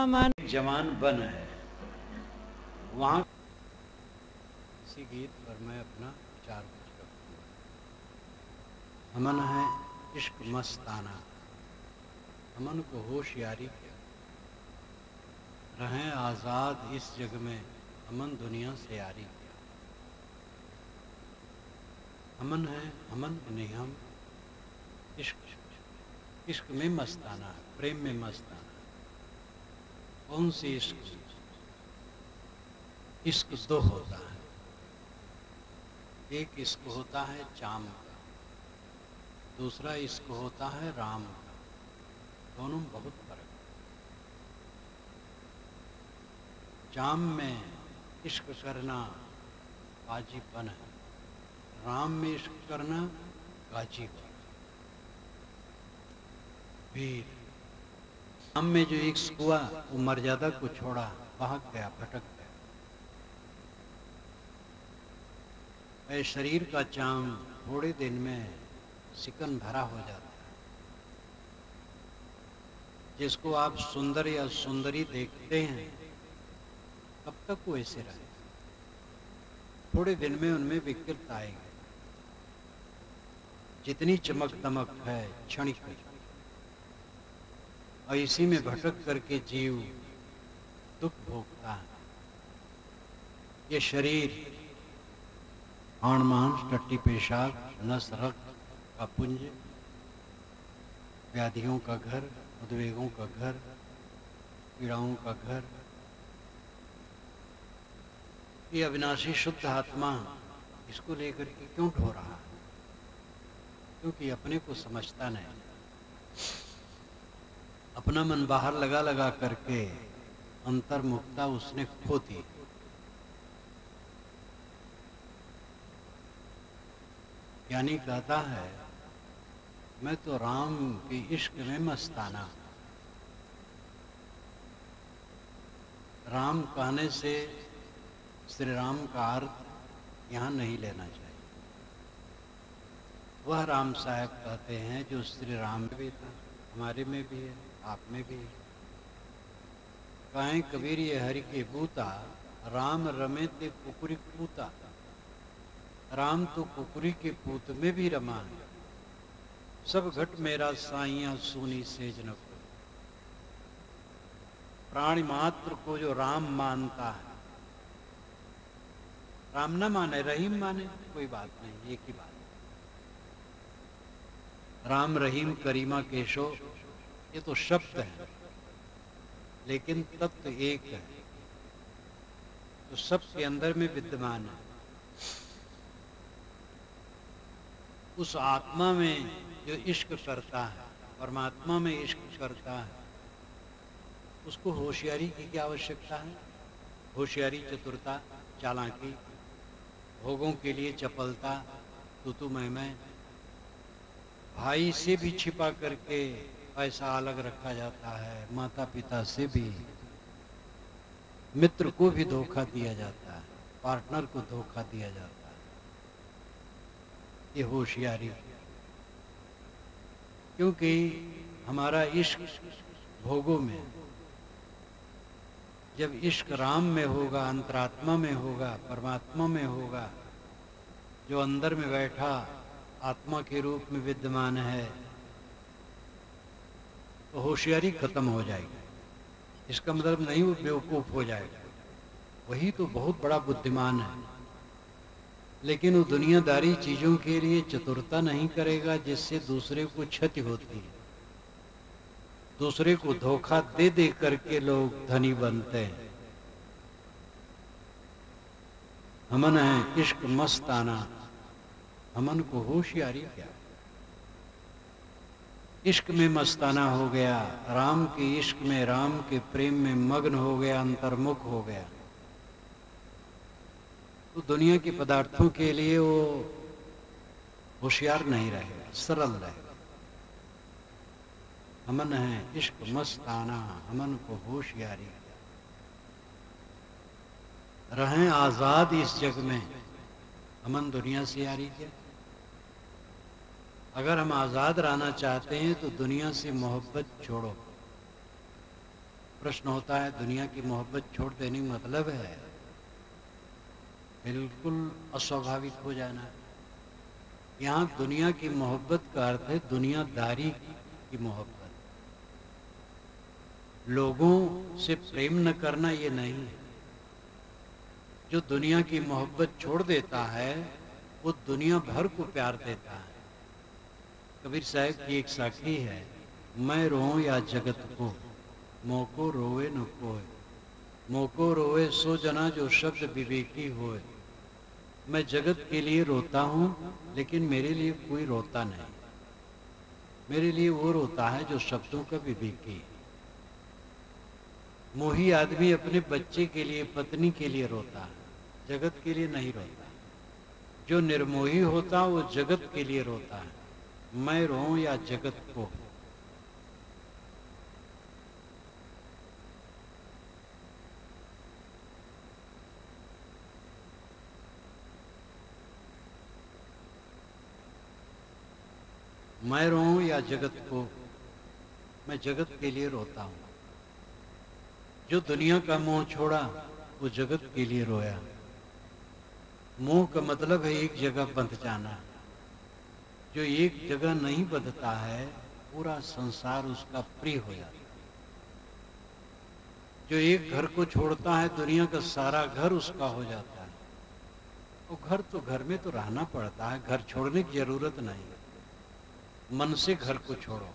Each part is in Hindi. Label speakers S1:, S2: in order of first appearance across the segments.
S1: अमन जवान बन है वहाँ। इसी गीत पर मैं अपना विचार कुछ रखूँगा। अमन है इश्क मस्ताना, अमन को होशियारी क्या, रहें आज़ाद इस जग में, अमन दुनिया से यारी क्या। अमन है अमन नहीं हम इश्क, इश्क में मस्ताना है, प्रेम में मस्ताना। कौन सी इश्क? इश्क दो होता है, एक इश्क होता है चाम का, दूसरा इश्क होता है राम का। दोनों में बहुत फर्क है। चाम में इश्क करना गाजीपन है, राम में इश्क करना गाजीपन। वीर राम में जो इश्क हुआ वो मर्यादा को छोड़ा, भाग गया, भटक गया। ऐ शरीर का चाम थोड़े दिन में सिकन भरा हो जाता है। जिसको आप सुंदर या सुंदरी देखते हैं कब तक वो ऐसे रहे, थोड़े दिन में उनमें विकृत आएगी। जितनी चमक दमक है क्षणिक है, और इसी में भटक करके जीव दुख भोगता है। ये शरीर हाड़ मांस टट्टी पेशाब नस रक्त का पुंज, व्याधियों का घर, उद्वेगों का घर, पीड़ाओं का घर। ये अविनाशी शुद्ध आत्मा इसको लेकर के क्यों ढो रहा है? क्योंकि अपने को समझता नहीं। अपना मन बाहर लगा लगा करके अंतर्मुखता उसने खो दी। ज्ञानी कहता है मैं तो राम के इश्क में मस्ताना। राम कहने से श्री राम का अर्थ यहाँ नहीं लेना चाहिए। वह राम साहब कहते हैं जो श्री राम में भी था, हमारे में भी है, आप में भी है। कहें कबीर ये हरि के बूता, राम रमे ते कुकुरी पूता। राम तो कुकुरी के पूत में भी रमा है। सब घट मेरा साइया सूनी सेज न को। प्राणी मात्र को जो राम मानता है, राम न माने रहीम माने कोई बात नहीं, एक ही बात। राम रहीम करीमा केशो ये तो शब्द है, लेकिन तत्व एक है, तो सबके अंदर में विद्यमान है। उस आत्मा में जो इश्क करता है, परमात्मा में इश्क करता है, उसको होशियारी की क्या आवश्यकता है? होशियारी चतुरता, चालाकी, भोगों के लिए चपलता, तू मैं। भाई से भी छिपा करके पैसा अलग रखा जाता है, माता पिता से भी, मित्र को भी धोखा दिया जाता है, पार्टनर को धोखा दिया जाता है। ये होशियारी, क्योंकि हमारा इश्क भोगों में, जब इश्क राम में होगा, अंतरात्मा में होगा, परमात्मा में होगा, जो अंदर में बैठा आत्मा के रूप में विद्यमान है, तो होशियारी खत्म हो जाएगी। इसका मतलब नहीं वो बेवकूफ हो जाएगा, वही तो बहुत बड़ा बुद्धिमान है। लेकिन वो दुनियादारी चीजों के लिए चतुरता नहीं करेगा जिससे दूसरे को क्षति होती है। दूसरे को धोखा दे दे करके लोग धनी बनते हैं। अमन है इश्क मस्ताना, अमन को होशियारी क्या। इश्क में मस्ताना हो गया, राम के इश्क में, राम के प्रेम में मग्न हो गया, अंतर्मुख हो गया, तो दुनिया के पदार्थों के लिए वो होशियार नहीं रहेगा, सरल रहेगा। अमन है इश्क मस्ताना, अमन को होशियारी क्या। रहें आजाद इस जग में, अमन दुनिया से यारी क्या। अगर हम आजाद रहना चाहते हैं तो दुनिया से मोहब्बत छोड़ो। प्रश्न होता है दुनिया की मोहब्बत छोड़ देने का मतलब है बिल्कुल अस्वाभाविक हो जाना। यहाँ दुनिया की मोहब्बत का अर्थ है दुनियादारी की मोहब्बत। लोगों से प्रेम न करना ये नहीं है। जो दुनिया की मोहब्बत छोड़ देता है वो दुनिया भर को प्यार देता है। कबीर साहब की एक साखी है, मैं रोऊं या जगत को, मोको रोवे न कोय, मोको रोवे सो जना जो शब्द विवेकी होए। मैं जगत के लिए रोता हूँ लेकिन मेरे लिए कोई रोता नहीं। मेरे लिए वो रोता है जो शब्दों का विवेकी है। मोही आदमी अपने बच्चे के लिए, पत्नी के लिए रोता है, जगत के लिए नहीं रोता। जो निर्मोही होता वो जगत के लिए रोता है। मैं रोऊं या जगत को। मैं रोऊं या जगत को, मैं जगत के लिए रोता हूं। जो दुनिया का मोह छोड़ा वो जगत के लिए रोया। मोह का मतलब है एक जगह बंध जाना। जो एक जगह नहीं बंधता है पूरा संसार उसका प्रिय हो जाता है। जो एक घर को छोड़ता है दुनिया का सारा घर उसका हो जाता है। वो घर तो घर में तो रहना पड़ता है, घर छोड़ने की जरूरत नहीं। मन से घर को छोड़ो।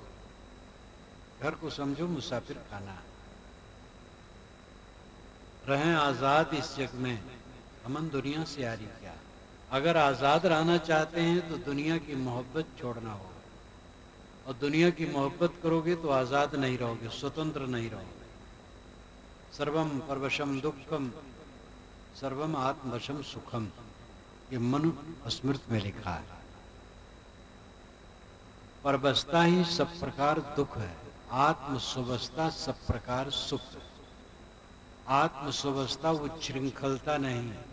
S1: घर को समझो मुसाफिर खाना। रहें आजाद इस जग में, अमन दुनिया से यारी क्या। अगर आजाद रहना चाहते हैं तो दुनिया की मोहब्बत छोड़ना होगा। और दुनिया की मोहब्बत करोगे तो आजाद नहीं रहोगे, स्वतंत्र नहीं रहोगे। सर्वम परवशम दुखम सर्वम आत्मवशम सुखम, ये मनु स्मृत में लिखा है। परवशता ही सब प्रकार दुख है, आत्म सुवस्था सब प्रकार सुख। आत्म सुवस्था वो श्रृंखलता नहीं है,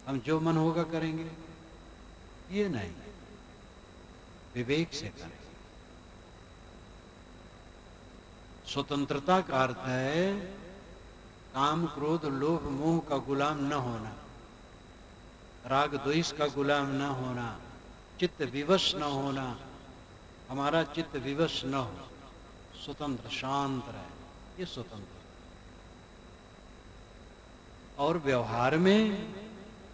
S1: हम जो मन होगा करेंगे, ये नहीं, विवेक से करें। स्वतंत्रता का अर्थ है काम क्रोध लोभ मोह का गुलाम न होना, राग द्वेष का गुलाम न होना, चित्त विवश न होना। हमारा चित्त विवश न हो, स्वतंत्र शांत रहे, ये स्वतंत्र। और व्यवहार में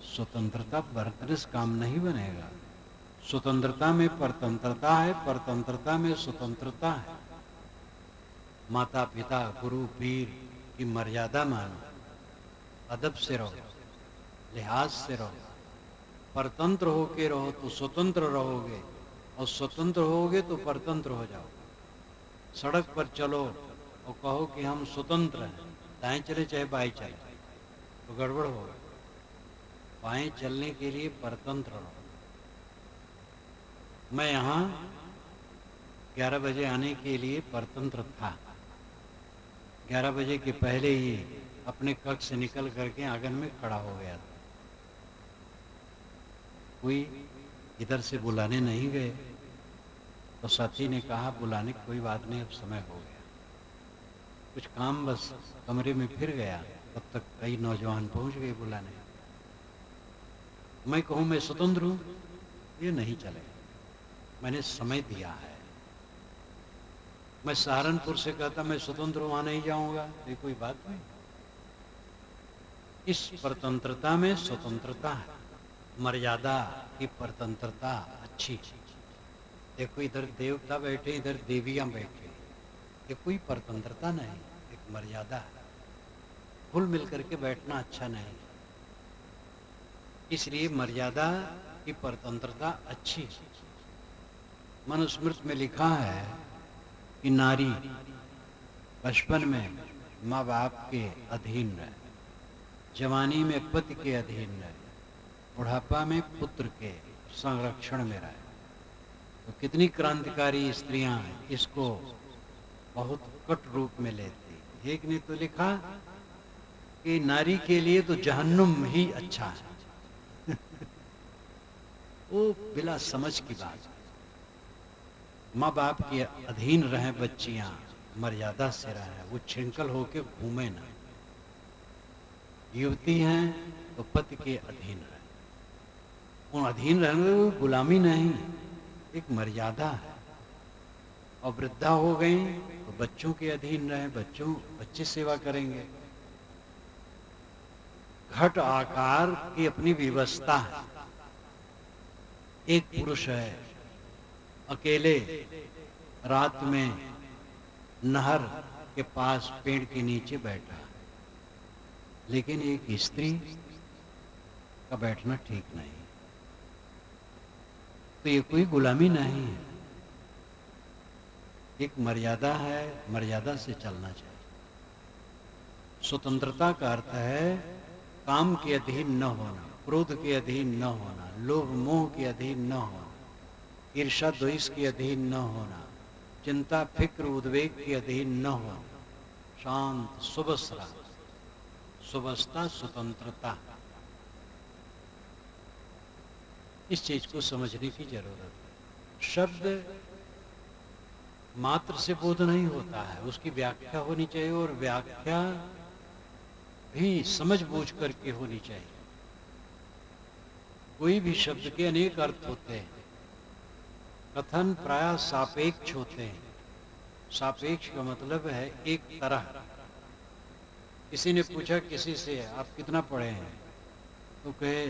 S1: स्वतंत्रता बरतने से काम नहीं बनेगा। स्वतंत्रता में परतंत्रता है, परतंत्रता में स्वतंत्रता है। माता पिता गुरु पीर की मर्यादा मानो, अदब से रहो, लिहाज से रहो। परतंत्र होके रहो तो स्वतंत्र रहोगे, और स्वतंत्र होगे तो परतंत्र हो जाओ। सड़क पर चलो और कहो कि हम स्वतंत्र हैं, दाएं चले चाहे बाएं चले, तो गड़बड़ होगा। बाएं चलने के लिए परतंत्र रहो। मैं यहाँ 11 बजे आने के लिए परतंत्र था। 11 बजे के पहले ही अपने कक्ष से निकल करके आंगन में खड़ा हो गया था। कोई इधर से बुलाने नहीं गए, तो साथी ने कहा बुलाने की कोई बात नहीं, अब समय हो गया। कुछ काम बस कमरे में फिर गया, तब तक कई नौजवान पहुंच गए बुलाने। मैं कहूं मैं स्वतंत्र हूं, ये नहीं चलेगा। मैंने समय दिया है। मैं सहारनपुर से कहता मैं स्वतंत्र वहां नहीं जाऊंगा, ये कोई बात नहीं। इस परतंत्रता में स्वतंत्रता है, मर्यादा की परतंत्रता अच्छी। देखो इधर देवता बैठे, इधर देवियां बैठे, ये कोई परतंत्रता नहीं, एक मर्यादा है। घुल मिल करके बैठना अच्छा नहीं, इसलिए मर्यादा की परतंत्रता अच्छी है। मनुस्मृति में लिखा है कि नारी बचपन में माँ बाप के अधीन रहे, जवानी में पति के अधीन रहे, बुढ़ापा में पुत्र के संरक्षण में रहे। तो कितनी क्रांतिकारी स्त्रियां इसको बहुत कट रूप में लेती। एक ने तो लिखा कि नारी के लिए तो जहन्नुम ही अच्छा है। वो बिना समझ की बात। माँ बाप के अधीन रहें बच्चियां, मर्यादा से रहे, वो श्रृंखल होके घूमे ना। युवती हैं तो पति के अधीन रहे, उन अधीन रहने में गुलामी नहीं, एक मर्यादा है। और वृद्धा हो गई तो बच्चों के अधीन रहे, बच्चे सेवा करेंगे। घट आकार की अपनी व्यवस्था है। एक पुरुष है अकेले रात में नहर के पास पेड़ के नीचे बैठा, लेकिन एक स्त्री का बैठना ठीक नहीं। तो ये कोई गुलामी नहीं है, एक मर्यादा है, मर्यादा से चलना चाहिए। स्वतंत्रता का अर्थ है काम के अधीन न होना, क्रोध के अधीन न होना, लोभ मोह के अधीन न होना, ईर्षा द्वेष के अधीन न होना, चिंता फिक्र उद्वेग के अधीन न होना, शांत सुबसरा, सुबस्ता स्वतंत्रता। इस चीज को समझने की जरूरत है। शब्द मात्र से बोध नहीं होता है, उसकी व्याख्या होनी चाहिए, और व्याख्या भी समझ बूझ करके होनी चाहिए। कोई भी शब्द के अनेक अर्थ होते हैं, कथन प्रायः सापेक्ष होते हैं। सापेक्ष का मतलब है एक तरह। किसी ने पूछा किसी से आप कितना पढ़े हैं, तो कहे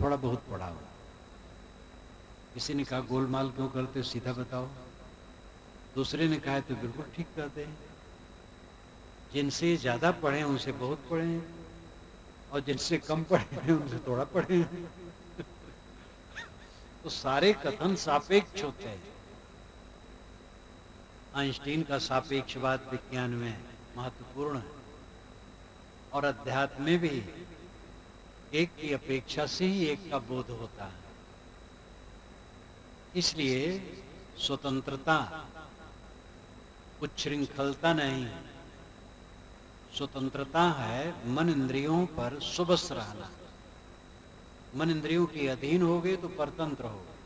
S1: थोड़ा बहुत पढ़ा हो। किसी ने कहा गोलमाल क्यों करते हो, सीधा बताओ। दूसरे ने कहा तो बिल्कुल ठीक कहते हैं, जिनसे ज्यादा पढ़े हैं उनसे बहुत पढ़े हैं, और जिनसे कम पढ़े हैं उनसे थोड़ा पढ़े हैं। तो सारे कथन सापेक्ष होते हैं। आइंस्टीन का सापेक्षवाद विज्ञान में महत्वपूर्ण है, और अध्यात्म में भी एक की अपेक्षा से ही एक का बोध होता है। इसलिए स्वतंत्रता उच्छृंखलता नहीं, स्वतंत्रता है मन इंद्रियों पर सुबस रहना। मन इंद्रियों के अधीन हो गए तो परतंत्र हो गए।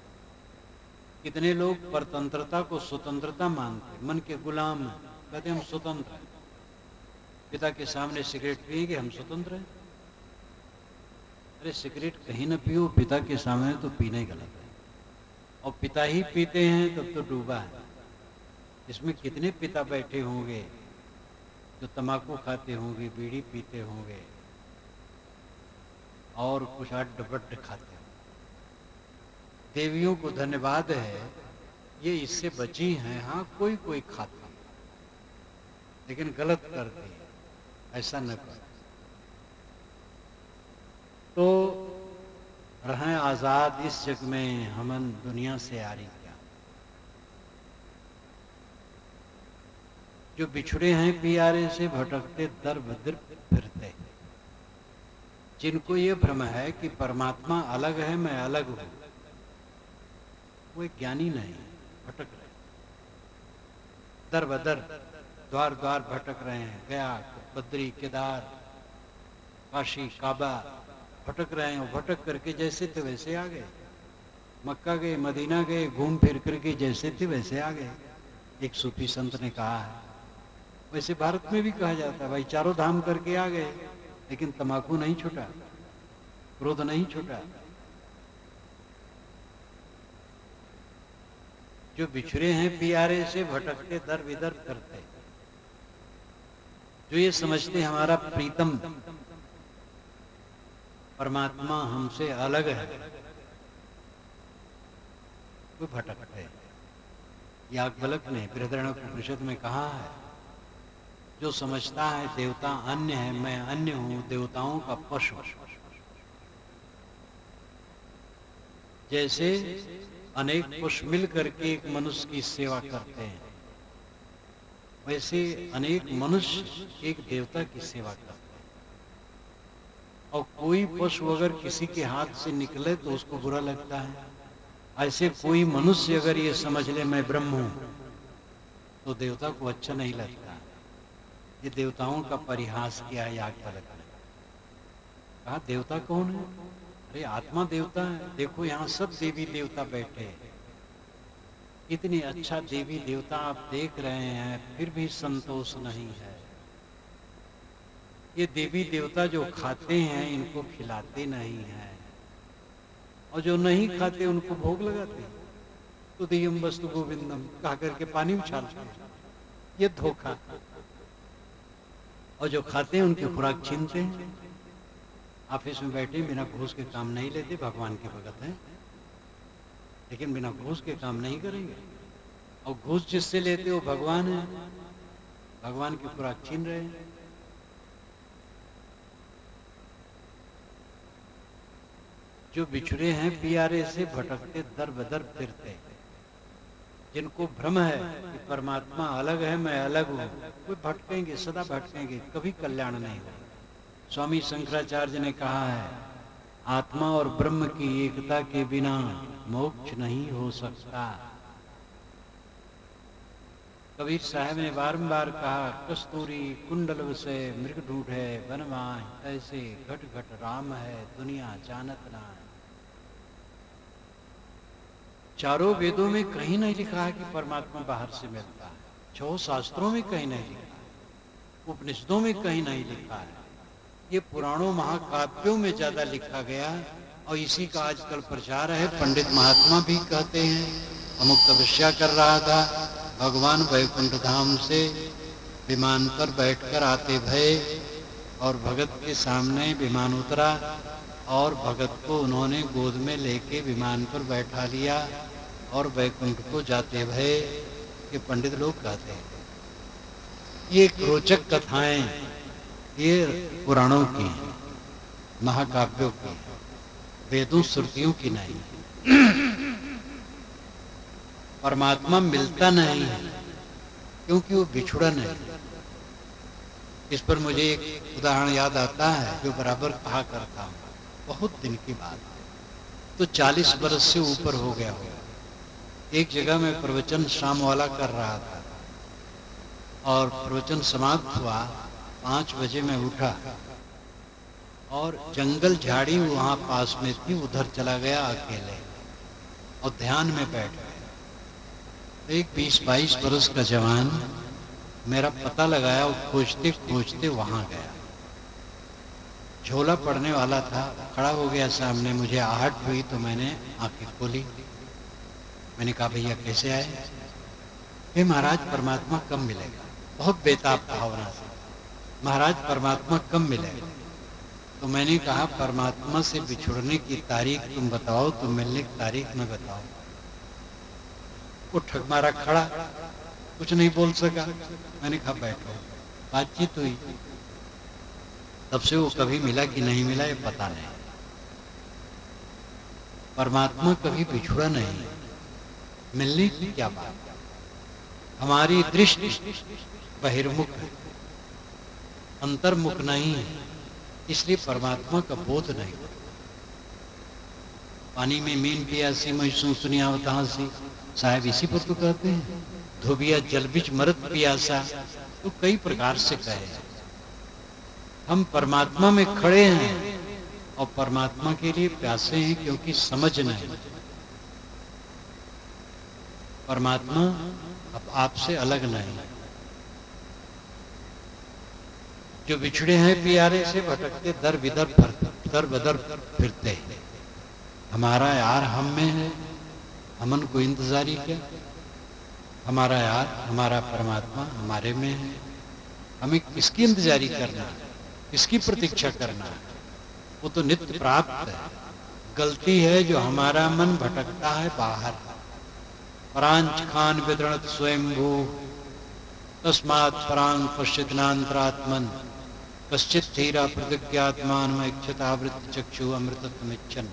S1: कितने लोग परतंत्रता को स्वतंत्रता मानते, मन के गुलाम हैं, कहते हम स्वतंत्र हैं। पिता के सामने सिगरेट पिएंगे, हम स्वतंत्र हैं। अरे सिगरेट कहीं न पियो, पिता के सामने तो पीना ही गलत है, और पिता ही पीते हैं तब तो डूबा है। इसमें कितने पिता बैठे होंगे जो तंबाकू खाते होंगे, बीड़ी पीते होंगे, और कुछ अड्ड-बड्ड खाते होंगे। देवियों को धन्यवाद है, ये इससे बची हैं। हाँ, कोई कोई खाता, लेकिन गलत करते हैं, ऐसा न कर। तो रहें आजाद इस जग में, हमन दुनिया से आरी क्या। जो बिछड़े हैं प्यारे से, भटकते दर बदर फिरते। जिनको ये भ्रम है कि परमात्मा अलग है, मैं अलग हूं, वो एक ज्ञानी नहीं, भटक रहे। दर बदर, द्वार द्वार भटक रहे हैं। गया, बद्री, केदार, काशी, काबा भटक रहे हैं। भटक करके जैसे थे वैसे आ गए। मक्का गए, मदीना गए, घूम फिर करके जैसे थे वैसे आ गए। एक सूफी संत ने कहा है, वैसे भारत में भी कहा जाता है, भाई चारों धाम करके आ गए, लेकिन तंबाकू नहीं छूटा, क्रोध नहीं छूटा। जो बिछड़े हैं प्यारे से, भटकते दर विदर करते। जो ये समझते हमारा प्रीतम परमात्मा हमसे अलग है, वो भटकते। याज्ञवल्क्य ने बृहदारण्यक में कहा है, जो समझता है देवता अन्य है, मैं अन्य हूं, देवताओं का पशु। जैसे अनेक पुष्प मिल करके एक मनुष्य की सेवा करते हैं, वैसे अनेक मनुष्य एक देवता की सेवा करते हैं। और कोई पशु अगर किसी के हाथ से निकले तो उसको बुरा लगता है, ऐसे कोई मनुष्य अगर ये समझ ले मैं ब्रह्म हूं, तो देवता को अच्छा नहीं लगता। ये देवताओं का परिहास किया है याज्ञवल्क्य ने। कहा देवता कौन है? अरे आत्मा देवता है। देखो यहाँ सब देवी देवता बैठे हैं, इतनी अच्छा देवी देवता आप देख रहे हैं, फिर भी संतोष नहीं है। ये देवी देवता जो खाते हैं इनको खिलाते नहीं हैं, और जो नहीं खाते उनको भोग लगाते हैं। तो दियम वस्तु गोविंदम कहा करके पानी उछालते हैं, ये धोखा। और जो खाते हैं उनकी खुराक छीनते हैं। ऑफिस में बैठे बिना घूस के काम नहीं लेते, भगवान के भगत हैं, लेकिन बिना घूस के काम नहीं करेंगे। और घूस जिससे लेते वो भगवान है, भगवान की खुराक छीन रहे हैं। जो बिछड़े हैं प्यारे से भटकते दर बदर फिरते, जिनको भ्रम है कि परमात्मा अलग है मैं अलग हूं, वे भटकेंगे, सदा भटकेंगे, कभी कल्याण नहीं होगा। स्वामी शंकराचार्य ने कहा है, आत्मा और ब्रह्म की एकता के बिना मोक्ष नहीं हो सकता। कबीर साहब ने बारंबार कहा, कस्तूरी कुंडल से मृग ढूंढे बनवाए, ऐसे घट घट राम है दुनिया जानत ना। चारों वेदों में कहीं नहीं लिखा है कि परमात्मा बाहर से मिलता है, 6 शास्त्रों में कहीं नहीं लिखा है, उपनिषदों में कहीं नहीं लिखा है, ये पुराणों महाकाव्यों में ज्यादा लिखा गया, और इसी का आजकल प्रचार है। पंडित महात्मा भी कहते हैं, अमुक तपस्या कर रहा था, भगवान वैकुंठ धाम से विमान पर बैठकर आते भये, और भगत के सामने विमान उतरा, और भगत को उन्होंने गोद में लेके विमान पर बैठा लिया, और वैकुंठ को जाते भये, ये पंडित लोग कहते हैं। ये एक रोचक कथाएं ये पुराणों की, महाकाव्यों की, वेदों श्रुतियों की नहीं। परमात्मा मिलता नहीं है क्योंकि वो बिछुड़ा नहीं। इस पर मुझे एक उदाहरण याद आता है जो बराबर कहा करता हूँ, बहुत दिन की बात, तो 40 बरस से ऊपर हो गया होगा। एक जगह में प्रवचन शाम वाला कर रहा था, और प्रवचन समाप्त हुआ, 5 बजे मैं उठा, और जंगल झाड़ी वहां पास में थी, उधर चला गया अकेले, और ध्यान में बैठ गया। एक 20-22 बरस का जवान मेरा पता लगाया, और खोजते खोजते वहां गया। झोला पड़ने वाला था, खड़ा हो गया सामने, मुझे आहट हुई तो मैंने आंखें खोली। मैंने कहा, भैया कैसे आए? हे महाराज, परमात्मा कब मिलेगा? बहुत बेताब भावना से, महाराज परमात्मा कब मिलेगा? तो मैंने कहा, परमात्मा से बिछुड़ने की तारीख तुम बताओ, तुम मिलने की तारीख मैं बताओ। वो ठग मारा खड़ा, कुछ नहीं बोल सका। मैंने कहा बैठो, बातचीत हुई। तब से वो कभी मिला कि नहीं मिला ये पता नहीं। परमात्मा कभी बिछुड़ा नहीं, मिलने की क्या बात। हमारी दृष्टि बहिर्मुख है, अंतर्मुख नहीं है, इसलिए परमात्मा का बोध नहीं। पानी में मीन पियासी मैं सुनिया सी, साहब इसी पर तो कहते हैं, धोबिया जल बिच मरत पियासा, तो कई प्रकार से कहे। हम परमात्मा में खड़े हैं और परमात्मा के लिए प्यासे हैं, क्योंकि समझ नहीं। परमात्मा अब आपसे अलग नहीं। जो बिछड़े हैं प्यारे से भटकते दर बदर फिरते हैं। हमारा यार हम में है, हमन को इंतजारी क्या? हमारा यार, हमारा परमात्मा हमारे में है, हमें किसकी इंतजारी करना है, किसकी प्रतीक्षा करना है? वो तो नित्य प्राप्त है। गलती है जो हमारा मन भटकता है बाहर। परांच खान विदृणत स्वयंभू तस्मात् परांग पश्चित्नांतरात्मन कश्चित धीरा प्रतिज्ञात्मान इच्छतावृत चक्षु अमृतत्वमिच्छन्।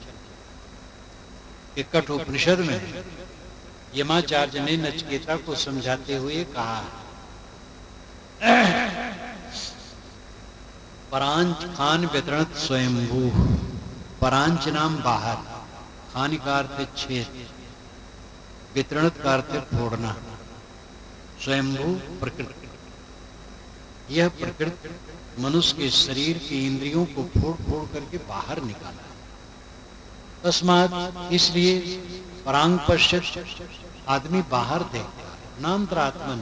S1: कठ उपनिषद में यमाचार्य ने नचिकेता को समझाते हुए कहा, परांच खान वितरणत स्वयंभू। परांच नाम बाहर, खान का अर्थ छेद, वितरणत का अर्थ फोड़ना, स्वयंभू प्रकृति। यह प्रकृति मनुष्य के शरीर की इंद्रियों को फोड़ फोड़ करके बाहर निकाला। तस्मात् इसलिए परांग पश्चित आदमी बाहर देखता है, न अंतरात्मन,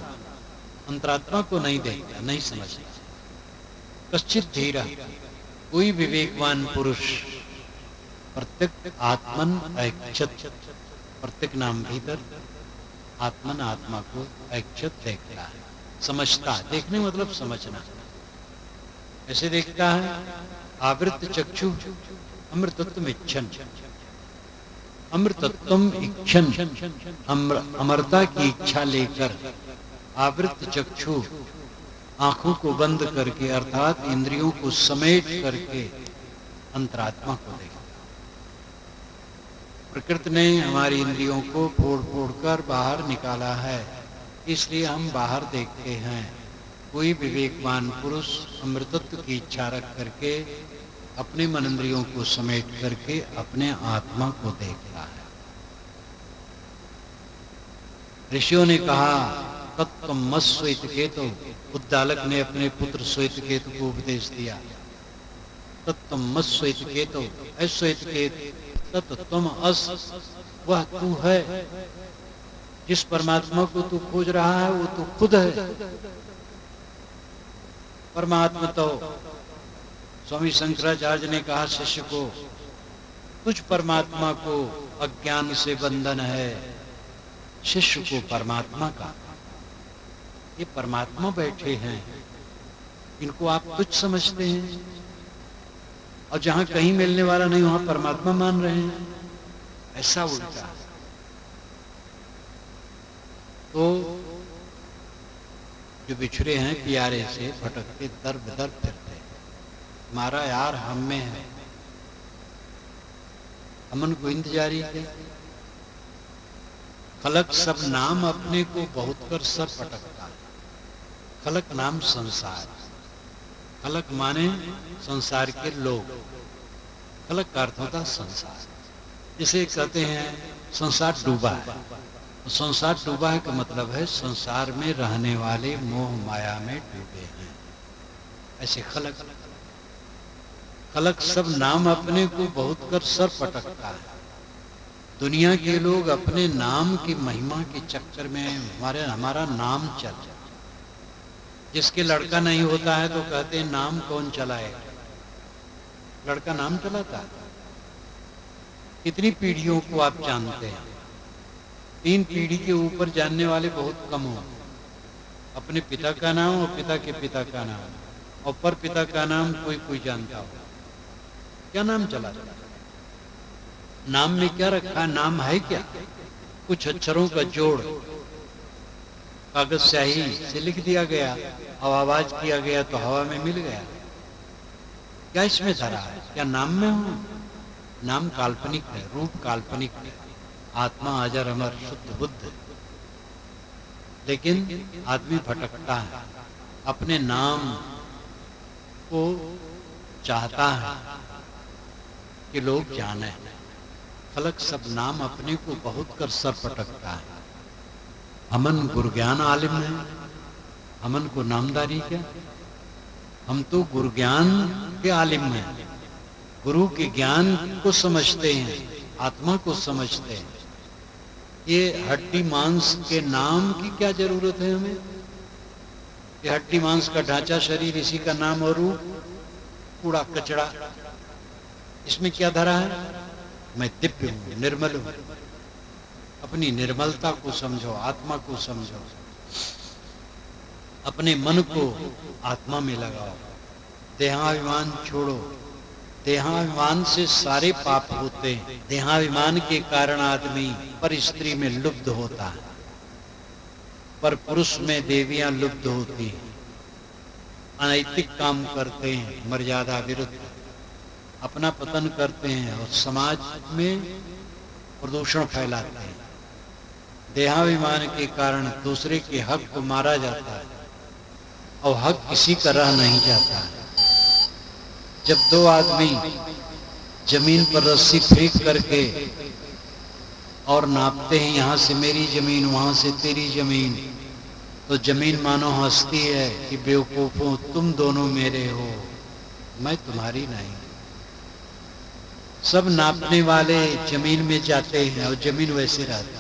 S1: अंतरात्मा को नहीं देखता, नहीं समझता। कश्चित धीरा, कोई विवेकवान पुरुष प्रत्येक आत्मन ऐक्षत, प्रत्येक नाम भीतर आत्मन, आत्मा को ऐक्षत देखता है, समझता है। देखने मतलब समझना। ऐसे देखता है, आवृत चक्षु अमृतत्व इच्छन, अमृतत्व इच्छन, अमरता की इच्छा लेकर आवृत चक्षु, आंखों को बंद करके अर्थात इंद्रियों को समेट करके अंतरात्मा को देखता। प्रकृति ने हमारी इंद्रियों को फोड़ फोड़ कर बाहर निकाला है, इसलिए हम बाहर देखते हैं। कोई विवेकवान पुरुष अमृतत्व की इच्छा रख करके अपने मन इंद्रियों को समेट करके अपने आत्मा को देखता है। ऋषियों ने कहा तत्त्वम श्वेत केतु, उद्दालक ने अपने पुत्र श्वेत केतु को उपदेश दिया। तत्त्वम श्वेत केतु, श्वेत केतु तत्त्वम अस, वह तू है। जिस परमात्मा को तू खोज रहा है वो तू खुद है। परमात्मा तो स्वामी शंकराचार्य ने कहा शिष्य को, तुझ परमात्मा को अज्ञान से बंधन है, शिष्य को परमात्मा का। ये परमात्मा बैठे हैं, इनको आप तुच्छ समझते हैं, और जहां कहीं मिलने वाला नहीं वहां परमात्मा मान रहे हैं। ऐसा उल्टा। तो जो बिछड़े हैं प्यारे से, भटकते दर बदर फिरते, हमारा यार हम में है, हमन को इंतजारी है। खलक सब नाम अपने को बहुत कर सर पटकता है। खलक नाम संसार, खलक माने संसार के लोग, खलक का अर्थ होता संसार। जिसे कहते हैं संसार डूबा है, संसार डूबा है का मतलब है संसार में रहने वाले मोह माया में डूबे हैं। ऐसे खलक, खलक सब नाम अपने को बहुत कर सर पटकता है। दुनिया के लोग अपने नाम की महिमा के चक्कर में हमारा नाम चल जाए। जिसके लड़का नहीं होता है तो कहते हैं नाम कौन चलाएगा। लड़का नाम चलाता है। कितनी पीढ़ियों को आप जानते हैं? 3 पीढ़ी के ऊपर जानने वाले बहुत कम हो। अपने पिता का नाम और पिता के पिता का नाम और पर पिता का नाम कोई कोई जानता हो। क्या नाम चला? नाम में क्या रखा? नाम है क्या? कुछ अक्षरों का जोड़ कागज स्याही से लिख दिया गया और आवाज किया गया तो हवा में मिल गया। क्या इसमें धरा है? क्या नाम में हो? नाम काल्पनिक है, रूप काल्पनिक है, आत्मा अजर अमर शुद्ध बुद्ध। लेकिन आदमी भटकता है, अपने नाम को चाहता है कि लोग जाने। खलक सब नाम अपने को बहुत कर सर पटकता है। हमन गुरज्ञान आलिम है, हमन को नामदारी क्या? हम तो गुरज्ञान के आलिम हैं, गुरु के ज्ञान को समझते हैं, आत्मा को समझते हैं। ये हड्डी मांस के नाम की क्या जरूरत है हमें? ये हड्डी मांस का ढांचा शरीर, इसी का नाम और रूप, कूड़ा कचड़ा, इसमें क्या धरा है? मैं दिव्य हूं, निर्मल हूं। अपनी निर्मलता को समझो, आत्मा को समझो, अपने मन को आत्मा में लगाओ, देहाभिमान छोड़ो। देहाभिमान से सारे पाप होते हैं। देहाभिमान के कारण आदमी पर स्त्री में लुब्ध होता है, पर पुरुष में देवियां लुब्ध होती हैं। अनैतिक काम करते हैं, मर्यादा विरुद्ध, अपना पतन करते हैं और समाज में प्रदूषण फैलाते हैं। देहाभिमान के कारण दूसरे के हक को मारा जाता है और हक किसी का रह नहीं जाता है। जब 2 आदमी जमीन पर रस्सी फेंक करके और नापते हैं, यहां से मेरी जमीन, वहां से तेरी जमीन, तो जमीन मानो हंसती है कि बेवकूफों, तुम दोनों मेरे हो, मैं तुम्हारी नहीं। सब नापने वाले जमीन में जाते हैं और जमीन वैसे रहती है।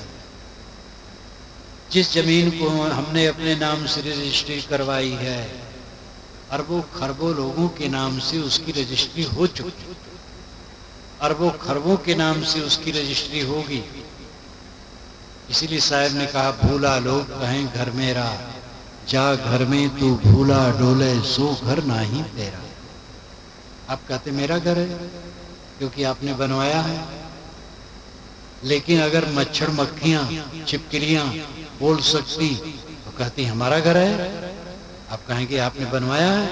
S1: जिस जमीन को हमने अपने नाम से रजिस्ट्री करवाई है, अरबों खरबों लोगों के नाम से उसकी रजिस्ट्री हो चुकी, अरबों खरबों के नाम से उसकी रजिस्ट्री होगी। इसीलिए साहब ने कहा, भूला लोग कहें घर मेरा, जा घर में तू भूला डोले सो घर नाही तेरा। आप कहते मेरा घर है क्योंकि आपने बनवाया है, लेकिन अगर मच्छर मक्खियां छिपकलियां बोल सकती तो कहती हमारा घर है। आप कहेंगे आपने बनवाया है,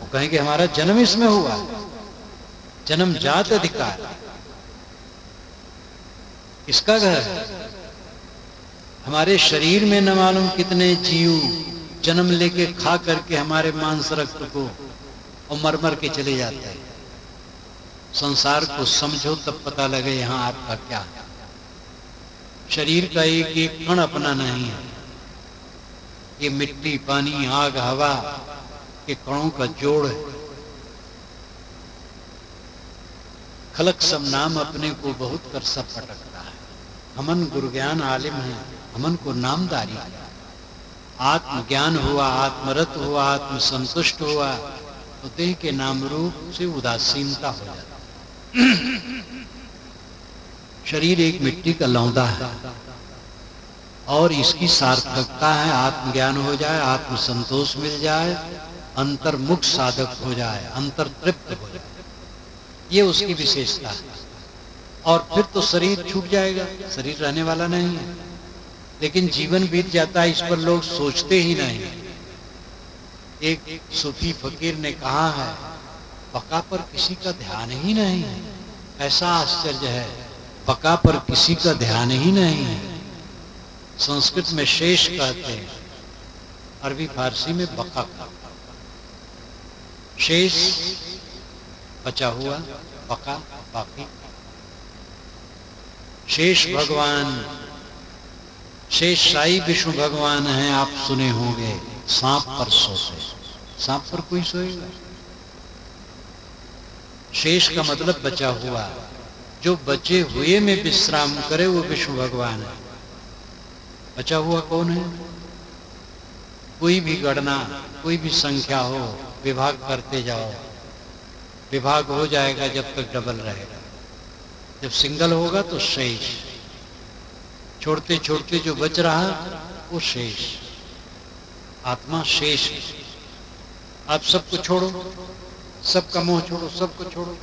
S1: वो कहेंगे हमारा जन्म इसमें हुआ, जन्म जात अधिकार। किसका घर है? हमारे शरीर में न मालूम कितने जीव जन्म लेके खा करके हमारे मांस रक्त को और मर मर के चले जाते हैं। संसार को समझो तब पता लगे यहां आपका क्या है। शरीर का एक एक कण अपना नहीं है, ये मिट्टी पानी आग हवा के कणों का जोड़ है। खलक सब नाम अपने को बहुत कर सब पटकता है। हमन गुरु ज्ञान आलिम है, हमन को नामदारी है। आत्मज्ञान हुआ, आत्मरत हुआ, आत्म संतुष्ट हुआ तो देह के नाम रूप से उदासीनता हो जाती। शरीर एक मिट्टी का लौंदा है और इसकी सार्थकता है आत्मज्ञान हो जाए, आत्म संतोष मिल जाए, अंतर्मुख साधक हो जाए, अंतर तृप्त हो जाए, ये उसकी विशेषता है। और फिर तो शरीर छूट जाएगा, शरीर रहने वाला नहीं है। लेकिन जीवन बीत जाता है, इस पर लोग सोचते ही नहीं। एक सूफी फकीर ने कहा है, बका पर किसी का ध्यान ही नहीं है। ऐसा आश्चर्य है, बका पर किसी का ध्यान ही नहीं है। संस्कृत में शेष कहते हैं, अरबी फारसी में बका। शेष बचा हुआ, बका बाकी। शेष भगवान, शेष साई विष्णु भगवान हैं, आप सुने होंगे। सांप पर सोते, सांप पर कोई सोएगा? शेष का मतलब बचा हुआ, जो बचे हुए में विश्राम करे वो विष्णु भगवान है। बचा हुआ कौन है? कोई भी गणना, कोई भी संख्या हो, विभाग करते जाओ, विभाग हो जाएगा जब तक डबल रहेगा। जब सिंगल होगा तो शेष, छोड़ते छोड़ते जो बच रहा वो शेष। आत्मा शेष है। आप सबको छोड़ो, सबका मोह छोड़ो, सबको छोड़ो,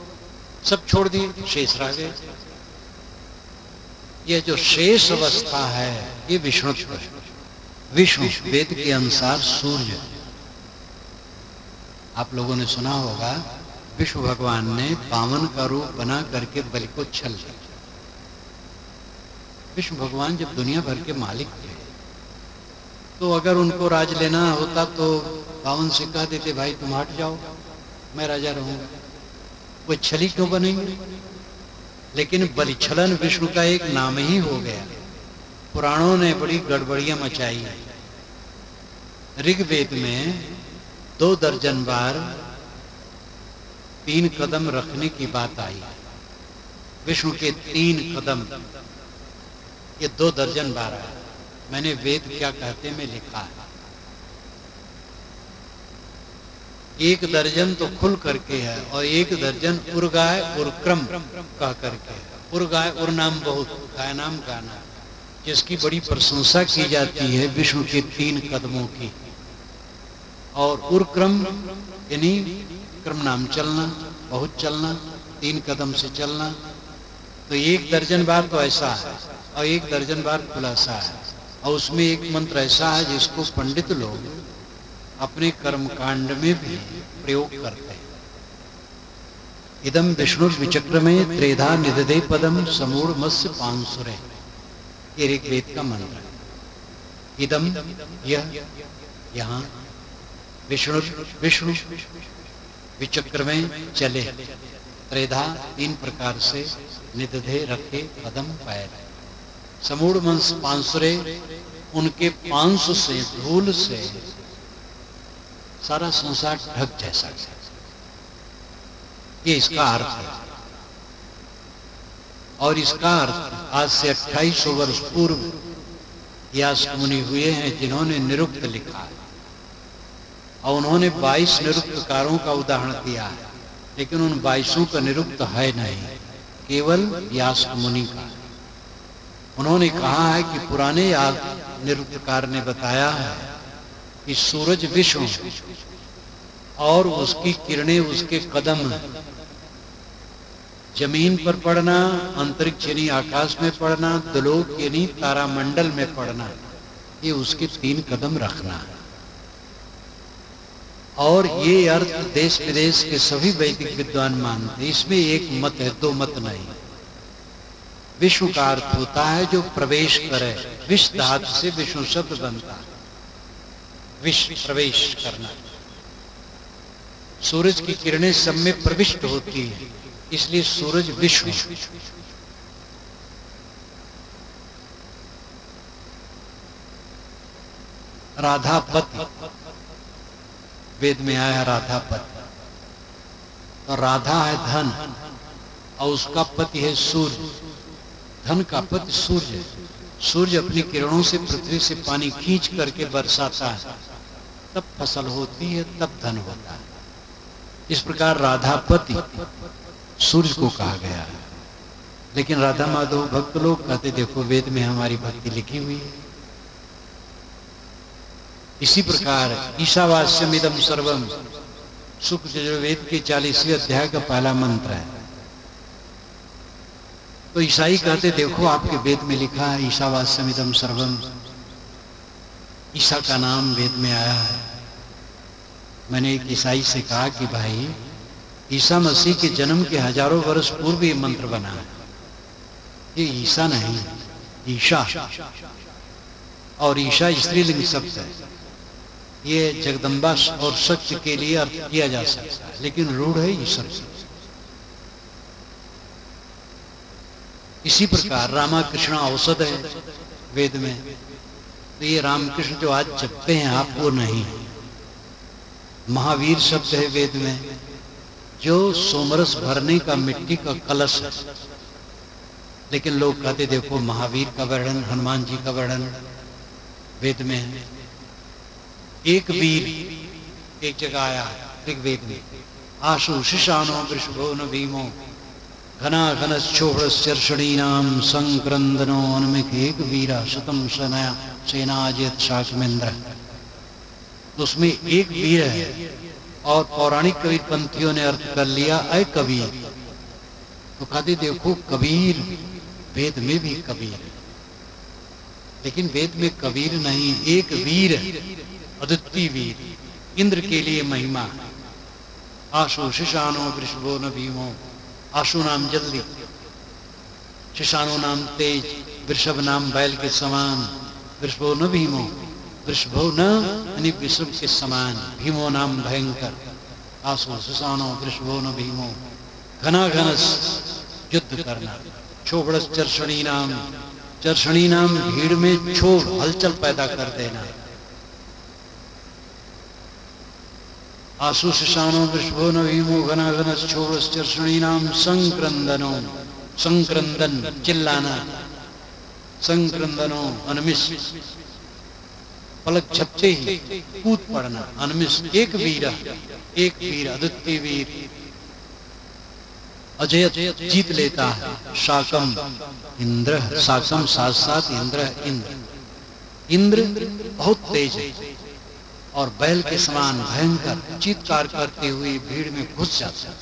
S1: सब छोड़ दिए, शेष रह गए। ये जो शेष अवस्था है ये विष्णु है। विष्णु वेद के अनुसार सूर्य। आप लोगों ने सुना होगा, विष्णु भगवान ने बामन का रूप बना करके बलि को छल लिया। विष्णु भगवान जब दुनिया भर के मालिक थे, तो अगर उनको राज लेना होता तो बावन से कह देते, भाई तुम हट जाओ, मैं राजा रहूंगा। वो छली क्यों बनेंगे? लेकिन बलिछलन विष्णु का एक नाम ही हो गया। पुराणों ने बड़ी गड़बड़ियां मचाई। ऋग्वेद में 2 दर्जन बार 3 कदम रखने की बात आई। विष्णु के 3 कदम, ये 2 दर्जन बार है। मैंने वेद क्या कहते में लिखा है। 1 दर्जन तो खुल करके है और 1 दर्जन उर्गाय उर्क्रम कह करके है। उर्गाय उर नाम बहुत, गाय नाम गाना, जिसकी बड़ी प्रशंसा की जाती है विष्णु के 3 कदमों की। और उर्क्रम यानी क्रम नाम चलना, बहुत चलना, 3 कदम से चलना। तो 1 दर्जन बार तो ऐसा है और 1 दर्जन बार खुलासा है। और उसमें एक मंत्र ऐसा है जिसको पंडित लोग अपने कर्म कांड में भी प्रयोग करते हैं। इदम विष्णु विचक्र में त्रेधा निदधे पदम समूढ़ मत्स्य पांसुरे, ये ऋग्वेद का मंत्र है। इदम यह, यहाँ विष्णु विष्णु विचक्र में चले, त्रेधा 3 प्रकार से, निदधे रखे पदम पैर, समूढ़ मंस पांसुरे, उनके पांसु से, धूल से सारा संसार ढक जैसा। ये इसका अर्थ है। और इसका अर्थ आज से 2800 वर्ष पूर्व यास्क मुनि हुए हैं जिन्होंने निरुक्त लिखा है, और उन्होंने 22 निरुक्तकारों का उदाहरण दिया है, लेकिन उन 22 का निरुक्त है नहीं, केवल यास्क मुनि का। उन्होंने कहा है कि पुराने निरुक्तकार ने बताया है कि सूरज विश्व और उसकी किरणें उसके कदम, जमीन पर पड़ना, अंतरिक्ष यानी आकाश में पड़ना, द्लोक यानी तारामंडल में पड़ना, ये उसके 3 कदम रखना है। और ये अर्थ देश विदेश के सभी वैदिक विद्वान मानते हैं। इसमें एक मत है, 2 मत नहीं। विश्व का अर्थ होता है जो प्रवेश करे, विश्व धातु से विष्णु शब्द बनता है, विश्व प्रवेश करना। सूरज की किरणें सब में प्रविष्ट होती है, इसलिए सूरज विश्व। राधापति वेद में आया, राधापति। तो राधा है धन और उसका पति है सूर्य। धन का पति सूर्य। सूर्य अपनी किरणों से पृथ्वी से पानी खींच करके बरसाता है, तब फसल होती है, तब धन होता है। इस प्रकार राधापति सूर्य को कहा गया है। लेकिन राधा माधव भक्त लोग कहते देखो वेद में हमारी भक्ति लिखी हुई है। इसी प्रकार ईशावास्यमिदं सर्वम शुक्ल यजुर्वेद के 40वें अध्याय का पहला मंत्र है। तो ईसाई कहते देखो आपके वेद में लिखा है ईशावास्यमिदं सर्वम, ईसा का नाम वेद में आया है। मैंने एक ईसाई से कहा कि भाई ईसा मसीह के जन्म के हजारों वर्ष पूर्व ये मंत्र बना है, ये ईसा नहीं, ईशा। और ईशा स्त्रीलिंग शब्द है। ये जगदम्बा और शक्ति के लिए अर्थ किया जा सकता है, लेकिन रूढ़ है ईश्वर। इसी प्रकार रामाकृष्ण औषध है वेद में। तो ये रामकृष्ण जो आज जपते हैं आप, वो नहीं। महावीर शब्द है वेद में, जो सोमरस भरने का मिट्टी का कलश है। लेकिन लोग कहते देखो महावीर का वर्णन, हनुमान जी का वर्णन वेद में है। एक वीर एक जगह आया ऋग्वेद में, आशु शिशानो वृषभो न भीमो घना घनश्चोभ्रश्चर्षणीनाम संक्रंदनो अनमिक एक वीरा शतम सनया सेनाजित शाकमेंद्र। उसमें एक वीर है और पौराणिक कबीर पंथियों ने अर्थ कर लिया अय कबीर। तो कहते देखो कबीर वेद में भी कबीर, लेकिन वेद में कबीर नहीं, एक वीर, अद्वितीय वीर, इंद्र के लिए महिमा। आशु शिशानो वृषभो न भीमो, आशु नाम जल्दी, शिशानो नाम तेज, वृषभ नाम बैल के समान, वृषभो न भीमो, वृषभो न यानी वृषभ के समान, भीमो नाम भयंकर, आशु शिशानो वृषभो न भीमो, घना घनस युद्ध करना, क्षोभड़स चर्षणी नाम, चर्षणी नाम भीड़ में क्षोभ हलचल पैदा कर देना। आशु शिशानो वृषभो न भीमो घना घनस क्षोभड़स चर्षणी नाम संक्रंदनो, संक्रंदन चिल्लाना, संक्रंदनो अनमिष पलक झपटे ही कूद पड़ना, अनमिष एक वीर, एक वीर अद्वितीय वीर, अजय जीत लेता है। शाकम इंद्र, शाकम साथ साथ इंद्र, इंद्र बहुत तेज है और बैल के समान भयंकर, चीत्कार करते हुए भीड़ में घुस जाता है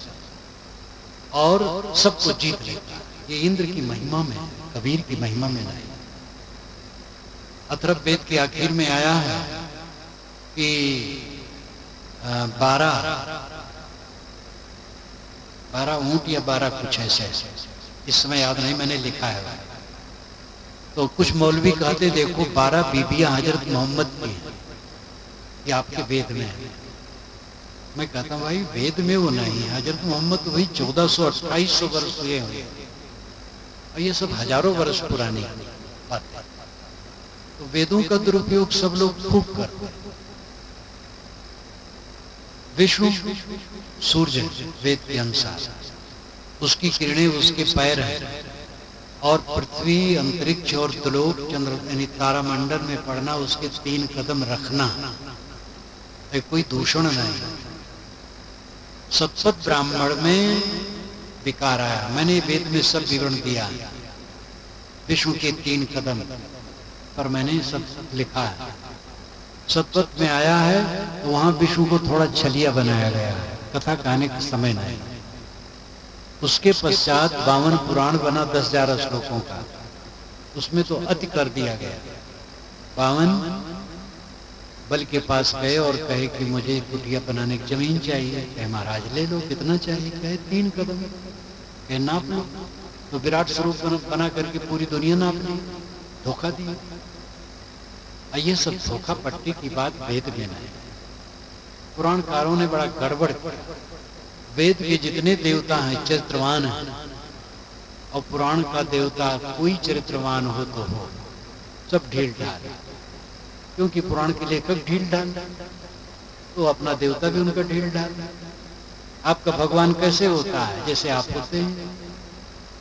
S1: और सबको जीत लेता है। ये इंद्र की महिमा में, कबीर की महिमा में नहीं। अथर्व वेद के आखिर में आया है कि 12 ऊंट या 12 कुछ ऐसे, इस समय याद नहीं, मैंने लिखा है। तो कुछ मौलवी कहते देखो 12 बीबियां हजरत मोहम्मद की हैं, ये आपके वेद में है। मैं कहता हूँ भाई वेद में वो नहीं है, हजरत मोहम्मद तो भाई 1400-2800 वर्ष हुए हुए, और ये सब हजारों वर्ष पुरानी बात है। तो वेदों का दुरुपयोग सब लोग खूब करते हैं। विष्णु सूर्य वेद के अनुसार, उसकी किरणें उसके पैर हैं और पृथ्वी, अंतरिक्ष और त्रिलोक, चंद्र यानी तारामंडल में पड़ना, उसके 3 कदम रखना, कोई दूषण नहीं। सतपथ ब्राह्मण में विकार आया, मैंने वेद में सब विवरण दिया, विष्णु के 3 कदम पर मैंने सब लिखा है। सतपथ में आया है तो वहां विष्णु को थोड़ा छलिया बनाया गया है, कथा कहने का समय नहीं। उसके पश्चात 52 पुराण बना 10,000 श्लोकों का, उसमें तो अति कर दिया गया। 52 बल के पास गए और कहे कि मुझे कुटिया बनाने की जमीन चाहिए। कहे महाराज ले लो, कितना चाहिए? कहे 3 कदम। कहे नाप लो। तो विराट स्वरूप बना करके पूरी दुनिया नाप ली, धोखा दिया। ये सब धोखा पट्टी की बात वेद में नहीं। पुराणकारों ने बड़ा गड़बड़ किया। वेद के जितने देवता हैं चरित्रवान हैं, और पुराण का देवता कोई चरित्रवान हो तो हो, सब ढील ढाल। क्योंकि पुराण के लेखक ढील ढाल, तो अपना देवता भी उनका ढील ढाल। आपका भगवान कैसे होता है? जैसे आप होते हैं।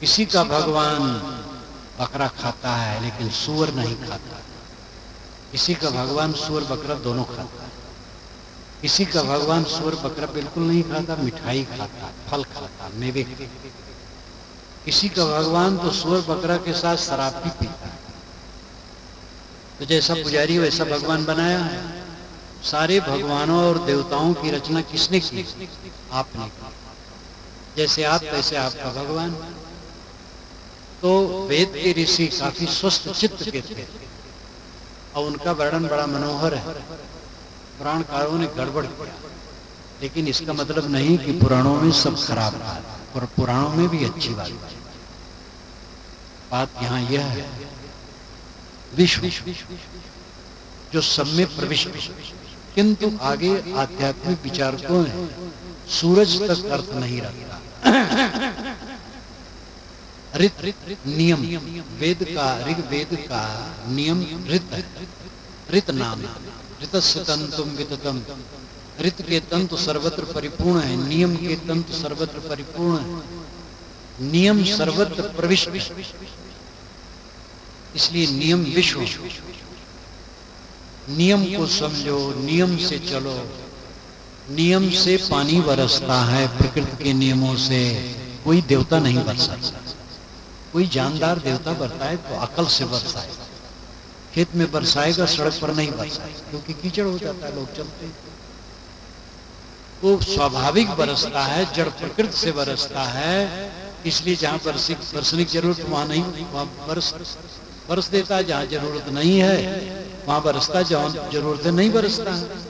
S1: किसी का भगवान बकरा खाता है लेकिन सूअर नहीं खाता। किसी का भगवान सूअर बकरा दोनों खाता है। किसी का भगवान सूअर बकरा बिल्कुल नहीं खाता, मिठाई खाता, फल खाता, मेवे खाता। किसी का भगवान तो सूअर बकरा के साथ शराब भी पीता है। तो जैसा पुजारी वैसा भगवान बनाया है। सारे भगवानों और देवताओं की रचना किसने की? आपने की। जैसे आप तैसे आपका भगवान। तो वेद के ऋषि काफी स्वस्थ चित्त के थे और उनका वर्णन बड़ा मनोहर है। पुराणकारों ने गड़बड़ किया, लेकिन इसका मतलब नहीं कि पुराणों में सब खराब था, और पुराणों में भी अच्छी बात यहाँ यह है, विश्व जो सब में प्रविष्ट, किंतु आगे आध्यात्मिक विचारकों ने सूरज तक अर्थ नहीं रखा। ऋत नियम, वेद का, ऋग्वेद का नियम ऋत है। ऋत नाम, ऋतस्य तंतुम विततम। ऋत के तंतु सर्वत्र परिपूर्ण है, नियम के तंतु सर्वत्र परिपूर्ण है। नियम सर्वत्र प्रविष्ट, इसलिए नियम विश्व। नियम को समझो, नियम से चलो। नियम से पानी बरसता है, प्रकृति के नियमों से कोई देवता नहीं बरसा। कोई जानदार देवता बरता है तो अकल से बरसाए। खेत में बरसाएगा, सड़क पर नहीं बरसाएगा, क्योंकि कीचड़ हो जाता है, लोग चलते हैं। वो स्वाभाविक बरसता है, जड़ प्रकृति से बरसता है। इसलिए जहां बरसने की जरूरत वहां नहीं, वहां बरस देता है। जहां जरूरत नहीं है वहां बरसता, जहां जरूरत नहीं बरसता है।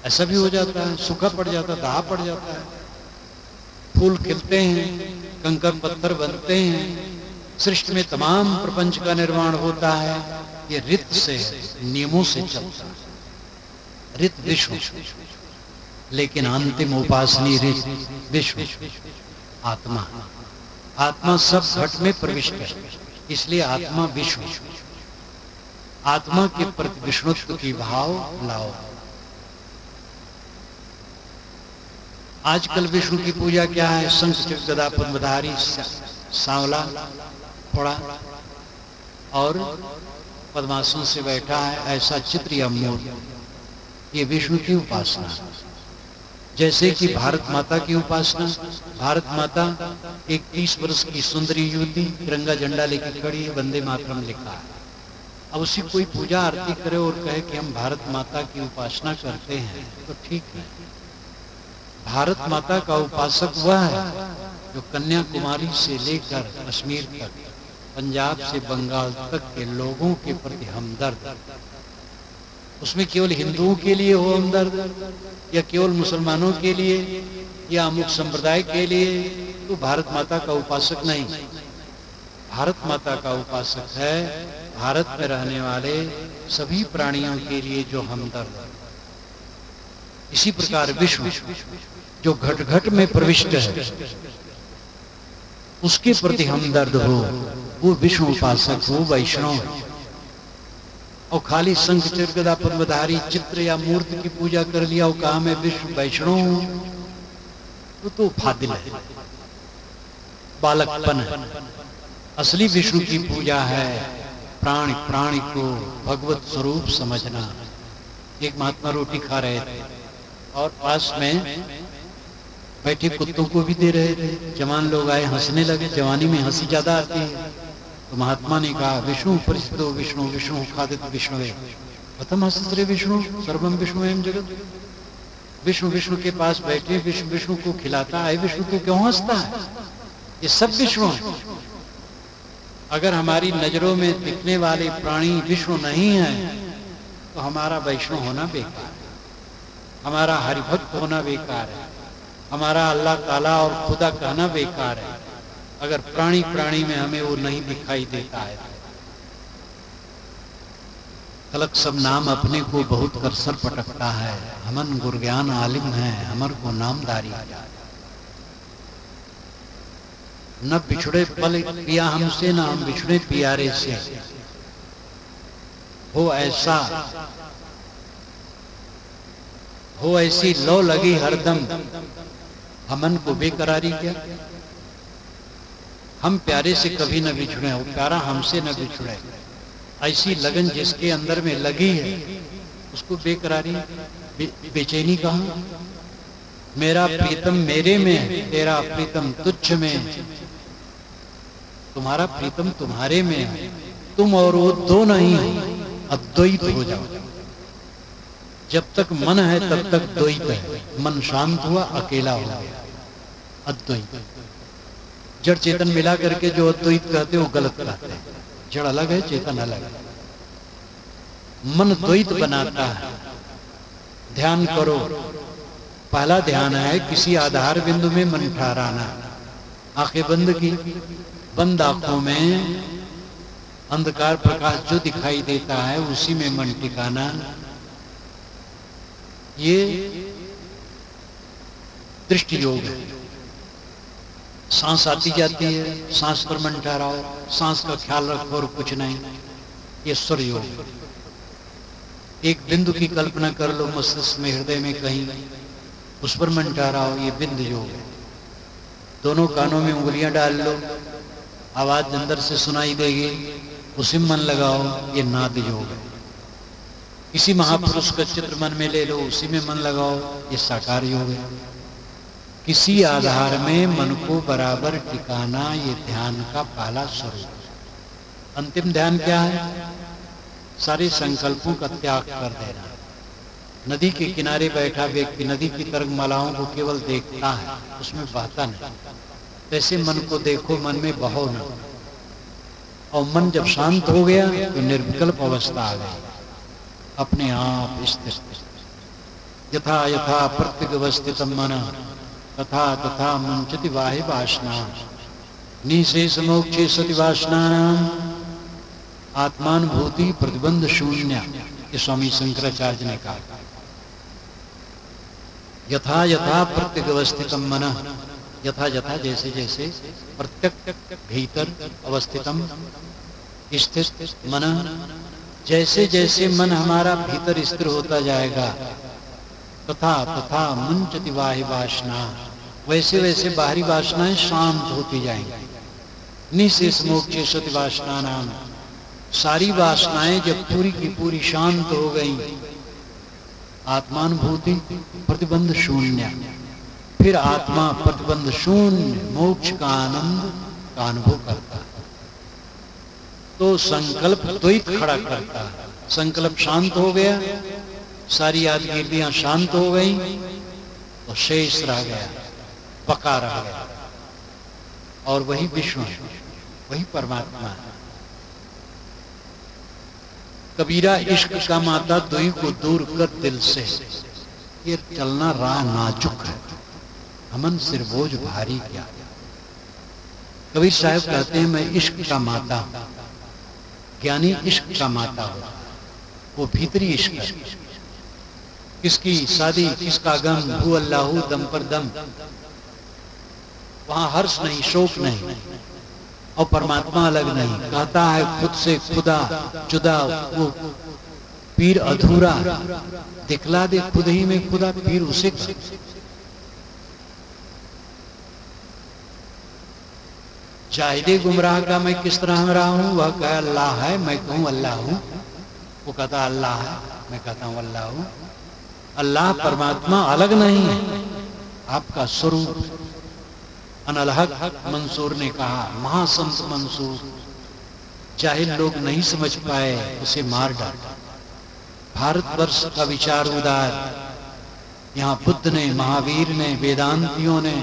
S1: ऐसा भी हो जाता है, सूखा पड़ जाता है, दाह पड़ जाता है। फूल खिलते हैं, कंकर पत्थर बनते हैं, सृष्टि में तमाम प्रपंच का निर्माण होता है। ये ऋत से, नियमों से चलता है। ऋत विश्व, लेकिन अंतिम उपासनी ऋत विश्व आत्मा। आत्मा सब घट में प्रविष्ट है, इसलिए आत्मा विश्व। आत्मा के प्रति विष्णुत्व की भाव लाओ। आजकल विष्णु की पूजा क्या है? शंख चक्र गदा पद्मधारी, सांवला फोड़ा और पद्मासन से बैठा है, ऐसा चित्र या मूर्त, ये विष्णु की उपासना। जैसे कि भारत माता की उपासना। भारत माता एक 30 वर्ष की सुंदरी युवती, तिरंगा झंडा लेकर खड़ी है, वंदे मातरम लिखा है। अब उसी कोई पूजा आरती करे और कहे कि हम भारत माता की उपासना करते हैं, तो ठीक है। भारत माता का उपासक वह है जो कन्याकुमारी से लेकर कश्मीर तक, पंजाब से बंगाल तक के लोगों के प्रति हमदर्द। उसमें केवल हिंदुओं के लिए हो हमदर्द, या केवल मुसलमानों के लिए, या अमुक संप्रदाय के लिए, तो भारत माता का उपासक नहीं। भारत माता का उपासक है भारत में रहने वाले सभी प्राणियों के लिए जो हमदर्द। इसी प्रकार विश्व जो घट घट में प्रविष्ट है, उसके प्रति हमदर्द हो, वो विष्णु उपासक हो, वैष्णव। और खाली शंख चक्र गदा पद्मधारी चित्र या मूर्ति की पूजा कर लिया और कहा मैं विष्णु वैष्णव हूं, तो फादिल है, बालकपन है। असली विष्णु की पूजा है प्राण प्राणी को भगवत स्वरूप समझना। एक महात्मा रोटी खा रहे थे और पास में बैठे कुत्तों को भी दे रहे थे। जवान लोग आए, हंसने लगे। जवानी में हंसी ज्यादा आती है। तो महात्मा ने कहा, विष्णु परिचितो विष्णु विष्णु खादित विष्णु कथम हस्ते विष्णु सर्वम विष्णु एवं जगत। विष्णु विष्णु के पास बैठे विष्णु विष्णु को खिलाता है, विष्णु तो क्यों हंसता है? ये सब विष्णु है। अगर हमारी नजरों में दिखने वाले प्राणी विष्णु नहीं है तो हमारा वैष्णव होना बेकार है, हमारा हरिभक्त होना बेकार है, हमारा अल्लाह ताला और खुदा कहना बेकार है, अगर प्राणी प्राणी में हमें वो नहीं दिखाई देता है। तलक सब नाम अपने को बहुत कर सर पटकता है, हमन गुरज्ञान आलिम है, हमर को नामदारी। न बिछड़े पल पिया हमसे, न हम बिछड़े पियारे से। हो ऐसा, हो ऐसी लो लगी हरदम, हमन को बेकरारी क्या। हम प्यारे से कभी न बिछड़े, हो प्यारा हमसे न बिछड़े। ऐसी लगन जिसके अंदर में लगी है उसको बेकरारी बेचैनी कहा। मेरा प्रीतम मेरे में है, तेरा प्रीतम तुच्छ में है। तुम्हारा प्रीतम तुम्हारे में है, तुम और वो दो नहीं हो, अद्वैत हो जाओ। जब तक मन है तब तक द्वैत है, मन शांत हुआ अकेला हो गया, अद्वैत। जड़ चेतन मिला करके जो अद्वैत कहते वो गलत कहते हैं। जड़ अलग है, चेतन अलग है। मन द्वैत बनाता है। ध्यान करो, पहला ध्यान है किसी आधार बिंदु में मन ठहराना। आंखें बंद की, बंद आंखों में अंधकार प्रकाश जो दिखाई देता है उसी में मन टिकाना। ये दृष्टि योग है। सांस आती जाती है, सांस पर मन ठहराओ, सांस का ख्याल रखो और कुछ नहीं, ये स्वर योग। एक बिंदु की कल्पना कर लो मस्तिष्क में, हृदय में कहीं, उस पर मन ठहराओ, ये बिंदु योग है। दोनों कानों में उंगलियां डाल लो, आवाज अंदर से सुनाई देगी, उसी में मन लगाओ, ये नाद योग है। किसी महापुरुष का चित्र मन में ले लो, उसी में मन लगाओ, ये साकार योग है। किसी आधार में मन को बराबर टिकाना, ये ध्यान का पहला स्वरूप। अंतिम ध्यान क्या है? सारे संकल्पों का त्याग कर देना। नदी के किनारे बैठा व्यक्ति नदी की तरंगमालाओं को केवल देखता है, उसमें बहता नहीं। वैसे मन को देखो, मन में बहो न। और मन जब शांत हो गया तो निर्विकल्प अवस्था आ गई, अपने आप स्थित। यथा यथा प्रत्यवस्थितम मन तथा तथा मुंचति वाहि वासना निशेष मोक्षे सति वासना आत्मानुभूति प्रतिबंध शून्य। ये स्वामी शंकराचार्य ने कहा। यथा यथा प्रत्यवस्थितम मन, यथा यथा जैसे जैसे प्रत्यक भीतर अवस्थितम स्थित मन, जैसे जैसे मन हमारा भीतर स्थिर होता जाएगा, तथा तथा मुंचति वाहि वासना, वैसे वैसे बाहरी वासनाएं शांत होती जाएंगी। निशेष मोक्षे सति वासना नाम, सारी वासनाएं जब पूरी की पूरी शांत हो गई, आत्मानुभूति प्रतिबंध शून्य, फिर आत्मा प्रतिबंध शून्य मोक्ष का आनंद का अनुभव करता है। तो संकल्प द्वैत खड़ा करता है। संकल्प शांत हो गया, सारी यादगिरियां शांत हो गई, तो शेष रह गया, बका रह गया, और वही विष्णु है, वही परमात्मा है। कबीरा इश्क का माता दुई को दूर कर दिल से, ये चलना राह नाजुक है, हमन सिर बोझ भारी क्या। कबीर साहब कहते हैं मैं इश्क का माता हूं। ज्ञानी इश्क का माता हो, वो भीतरी इश्क है। किसकी शादी, किसका गम, भू अल्लाहू दम पर दम, वहां हर्ष नहीं, शोक नहीं, और परमात्मा अलग नहीं। कहता है खुद से खुदा जुदा, वो पीर अधूरा, दिखला दे खुद ही में खुदा, पीर उसे कर। जाहिदी गुमराह का मैं किस तरह हम रहा हूँ, वह कहे अल्लाह है, मैं कहूँ अल्लाह हूँ, वो कहता अल्लाह है, मैं कहता हूँ अल्लाह हूँ। अल्लाह परमात्मा अलग नहीं है, आपका स्वरूप। अनलहक मंसूर ने कहा, महासंत मंसूर, जाहिल लोग नहीं समझ पाए, उसे मार डाला। भारतवर्ष का विचार उदार, यहाँ बुद्ध ने, महावीर ने, वेदांतियों ने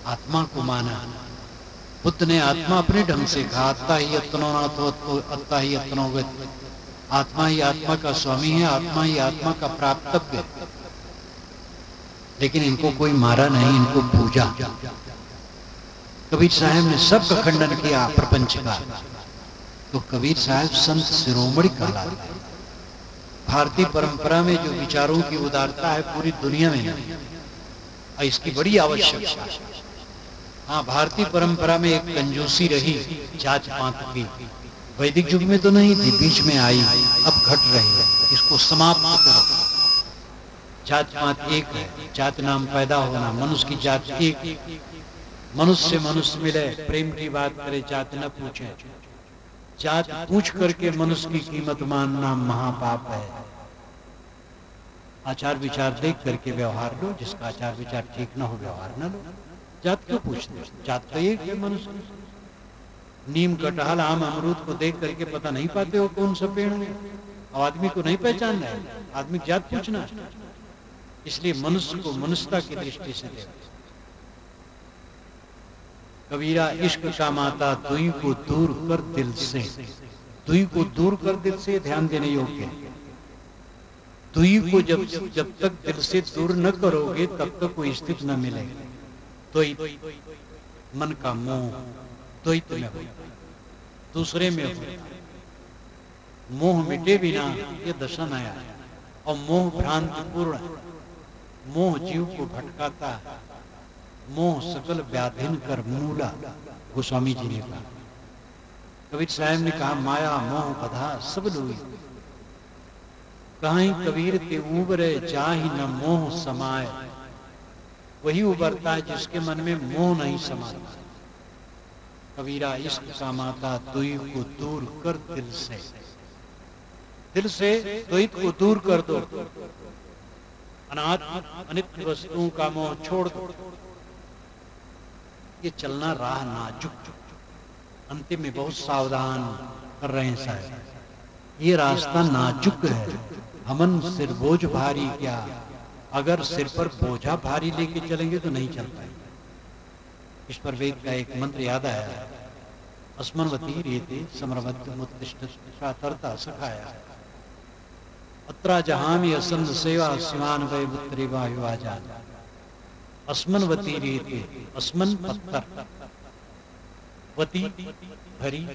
S1: आत्मा को माना। बुद्ध ने आत्मा अपने ढंग से कहा, अत्ता ही अत्तनोनाथो अत्ता ही अत्तनोगत, आत्मा ही आत्मा का स्वामी है, आत्मा ही आत्मा का प्राप्तव्य। लेकिन इनको कोई मारा नहीं, इनको पूजा। कबीर साहब ने सबका खंडन किया प्रपंच का, तो कबीर साहब संत शिरोमणि कहलाते हैं। भारतीय परंपरा में जो विचारों की उदारता है पूरी दुनिया में नहीं, और इसकी बड़ी आवश्यकता है। हाँ, भारतीय परंपरा में एक कंजूसी रही जात पात की, वैदिक युग में तो नहीं थी, बीच में आई, अब घट रही है, इसको समाप्त करो। जात पात एक है, जात नाम पैदा होना, मनुष्य की जात एक, मनुष्य से मनुष्य मिले, प्रेम की बात करे, जात न पूछे। जात पूछ करके मनुष्य की कीमत मानना महापाप है। आचार विचार देख करके व्यवहार लो, जिसका आचार विचार ठीक ना हो व्यवहार न लो। जात क्यों पूछते? जात तो एक है मनुष्य। नीम, कटहल, आम, अमरूद को देख करके पता नहीं पाते हो कौन सा पेड़ है, और आदमी को नहीं पहचान रहे, आदमी जात पूछना। इसलिए मनुष्य को मनुष्यता की दृष्टि से देखो। कबीरा इश्क का माता दुई को दूर कर दिल से, दुई को दूर कर दिल से ध्यान देने योग्य है। दुई को जब तक दिल से दूर न करोगे तब तक कोई स्थिति न मिलेगी। द्वैत मन का मोह, द्वैत में हो, दूसरे में हो। मोह मिटे बिना ये दशा न आए, और मोह भ्रांतिपूर्ण है। मोह जीव को भटकाता है। मोह सकल व्याधिन कर मूला, गोस्वामी जी ने कहा। कबीर साहब ने कहा, माया मोह बधा सब लोई, कहीं कबीर ते उबरे जाहि न मोह समाये। वही उबरता है जिसके मन में मोह नहीं समाता। कबीरा इश्क का माता द्वैत को दूर कर दिल से, दिल से द्वैत को दूर कर दो। अनात्म अनित्य वस्तुओं का मोह छोड़ दो। ये चलना राह नाजुक, अंतिम में बहुत सावधान कर रहे हैं साहब। ये रास्ता नाजुक है। हमन सिर बोझ भारी क्या, अगर सिर पर बोझा भारी लेके चलेंगे तो नहीं चल पाएंगे। इस पर वेद का एक मंत्र याद आया, अस्मन्वती रेते समरवद्ध मुत्तिष्ठता सखाया, अत्रा जहामी असंद सेवा सिमान वै पुत्री वायुवाजा। अस्मन्वती रेते, अस्मन पत्थर, वती भरी,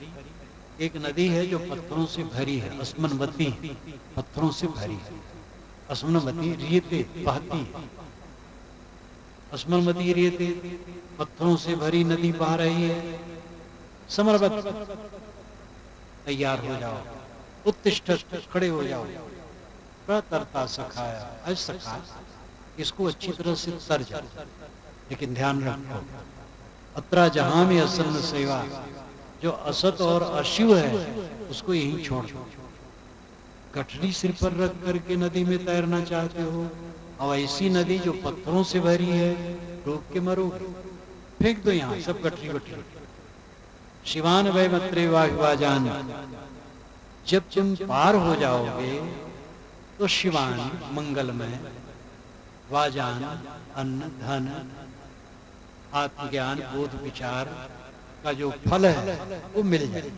S1: एक नदी है जो पत्थरों से भरी है। अस्मन्वती पत्थरों से भरी है। अस्मन्वती रेते बहती है। अस्मन्वती रेते पत्थरों से भरी नदी बह रही है। समरवत तैयार हो जाओ, उत्तिष्ठ खड़े हो जाओ, प्रतरता सखाया, असखा इसको अच्छी तरह से तर जाओ। लेकिन ध्यान रखो, अत्रा जहां में असन्न सेवा, जो असत और अशिव है उसको यहीं छोड़ दो। गठरी सिर पर रख करके नदी में तैरना चाहते हो, और ऐसी नदी जो पत्थरों से भरी है, डूब के मरोगे। फेंक दो यहाँ सब गठरी गठरी। शिवान वै मत्रे वाजान, जब तुम पार हो जाओगे तो शिवान मंगलमय, वाजान अन्न धन आत्मज्ञान बोध विचार का जो फल है वो मिल जाए।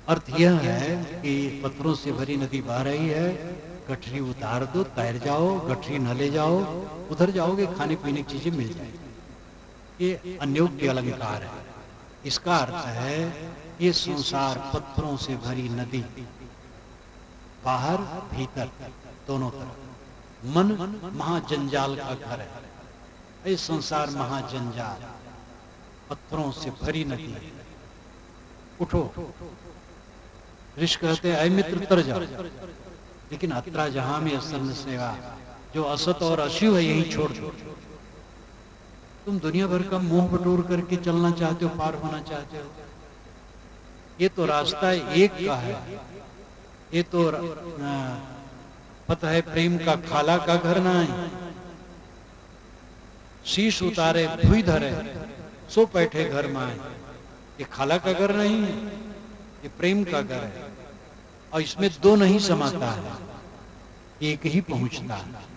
S1: अर्थ यह है कि पत्थरों से भरी नदी बह रही है, गठरी उतार दो, तैर जाओ, गठरी न ले जाओ, उधर जाओगे खाने पीने की चीजें मिल जाएगी। ये अन्योक्ति अलंकार है। इसका अर्थ है ये संसार पत्थरों से भरी नदी, बाहर भीतर दोनों तरफ। मन महाजंजाल का घर है, ये संसार महाजंजाल, पत्थरों से भरी नदी है। उठो, ऋषि कहते हैं मित्र तर जाओ, लेकिन अत्रा जहां में असन्न सेवा, जो असत और अशिव है यही छोड़ दो। तुम दुनिया भर का मोह बटोर करके चलना चाहते हो, पार होना चाहते हो। ये तो रास्ता एक का है, ये तो पता है प्रेम का खाला का घर ना है। शीश उतारे भुई धरे सो बैठे घर माए। ये खाला का घर नहीं है, ये प्रेम का घर है। और इसमें दो नहीं समाता है, एक ही पहुंचता है।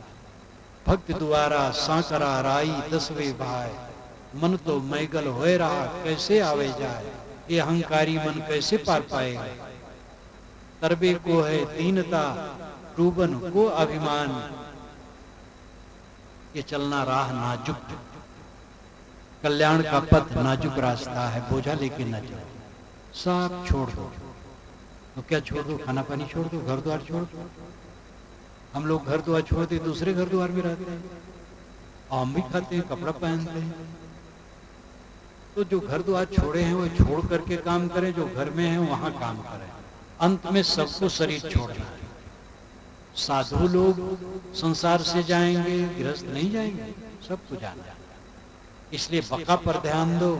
S1: भक्त द्वारा सांकरा राई दसवे भाई, मन तो मैगल होए रहा कैसे आवे जाए। ये अहंकारी मन कैसे पार पाएगा। तरबे को है दीनता रूबन को अभिमान। ये चलना राह नाजुक, कल्याण का पथ नाजुक रास्ता है। बोझा लेके न चलो, सब छोड़ दो। तो क्या छोड़ दो? खाना पानी छोड़ दो, घर द्वार छोड़ दो। हम लोग घर द्वार छोड़ते दूसरे घर द्वार में रहते हैं, आम भी खाते हैं, कपड़ा पहनते हैं। तो जो घर द्वार छोड़े हैं वो छोड़ करके काम करें, जो घर में है वहां काम करें। अंत में सबको शरीर छोड़ना है। साधु लोग संसार से जाएंगे, गृहस्थ नहीं जाएंगे, सबको जाना है। इसलिए बका पर ध्यान दो।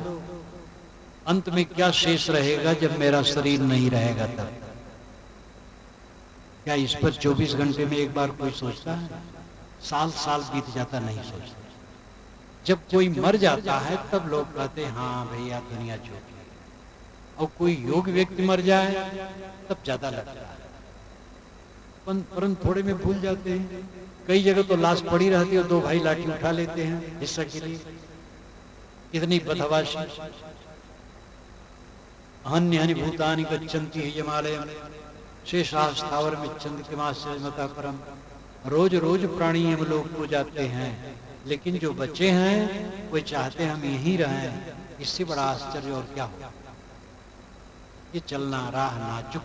S1: अंत में क्या शेष रहेगा जब मेरा शरीर नहीं रहेगा तब? क्या इस पर 24 घंटे में एक बार कोई सोचता है? साल साल बीत जाता, नहीं सोचता। जब कोई मर जाता है तब लोग कहते हैं हाँ भैया दुनिया छोटी है। और कोई योग व्यक्ति मर जाए तब ज्यादा लगता है, परंतु थोड़े में भूल जाते हैं। कई जगह तो लाश पड़ी रहती है, दो भाई लाठी उठा लेते हैं हिस्सा के लिए। कितनी बदहवाशी। अन्य हनि भूतानि गच्छन्ति हिमालयम शेषास्थावर में चंद्रमाता परम। रोज रोज प्राणी हम लोग को जाते हैं, लेकिन जो बच्चे हैं वो चाहते हम यहीं रहें। इससे बड़ा आश्चर्य और क्या हो। ये चलना राह नाजुक,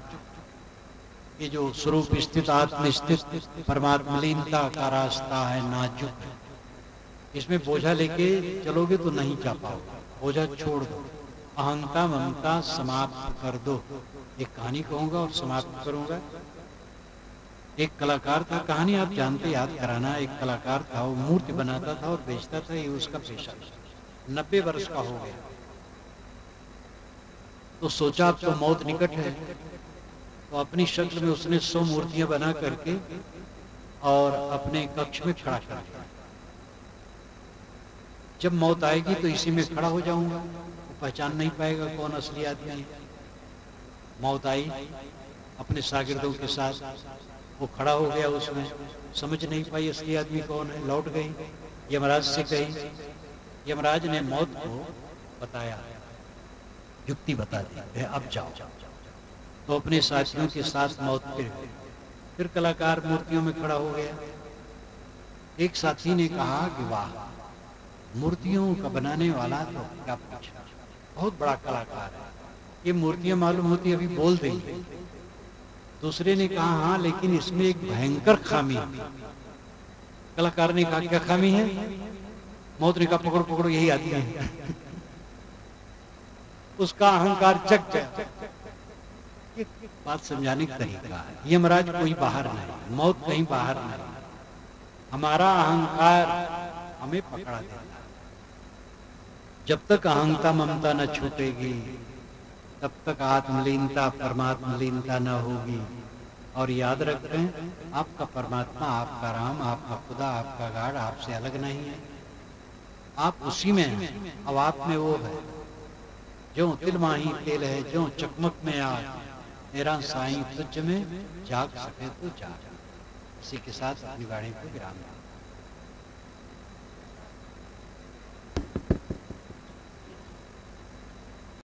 S1: ये जो स्वरूप स्थित आत्म स्थित परमात्मा लीनता का रास्ता है नाजुक। इसमें बोझा लेके चलोगे तो नहीं जा पाओगे। बोझा छोड़ दो, अहंता ममता समाप्त कर दो। एक कहानी कहूंगा और समाप्त करूंगा। एक कलाकार था, कहानी आप जानते, याद कराना। एक कलाकार था, वो मूर्ति बनाता था और बेचता था, ये उसका पेशा। 90 वर्ष का हो गया तो सोचा अब तो मौत निकट है, तो अपनी शक्ल में उसने 100 मूर्तियां बना करके और अपने कक्ष में खड़ा कर दिया। जब मौत आएगी तो इसी में खड़ा हो जाऊंगा, वो पहचान नहीं पाएगा कौन असली आदमी है। मौत आई अपने शागिर्दों के साथ, वो खड़ा हो गया, उसमें समझ नहीं पाई असली आदमी कौन है। लौट गई, यमराज से कही। यमराज ने मौत को बताया, युक्ति बता दी, अब जाओ। तो अपने साथियों के साथ मौत फिर कलाकार मूर्तियों में खड़ा हो गया। एक साथी ने कहा कि वाह, मूर्तियों का बनाने वाला तो क्या पूछा, बहुत बड़ा कलाकार है। ये मूर्तियां मालूम होती अभी बोल देंगे। दूसरे ने कहा हाँ, लेकिन इसमें एक भयंकर खामी है। कलाकार ने कहा क्या खामी है? मौत ने कहा पकड़ो पकड़ो, यही आती है। उसका अहंकार जग गया। बात समझाने का तरीका है। यमराज कोई बाहर नहीं, मौत कहीं बाहर नहीं, हमारा अहंकार हमें पकड़ा देता। जब तक अहंता ममता न छूटेगी तब तक आत्मलीनता परमात्मलीनता न होगी। और याद रखें, आपका परमात्मा, आपका राम, आपका खुदा, आपका गाड आपसे अलग नहीं है। आप उसी में हैं। अब आप में वो है जो तिल माही तेल है, जो चकमक में आग, मेरा साईं तुझ में जाग सके तो जाग। इसी के साथ अपनी वाणी को विराम।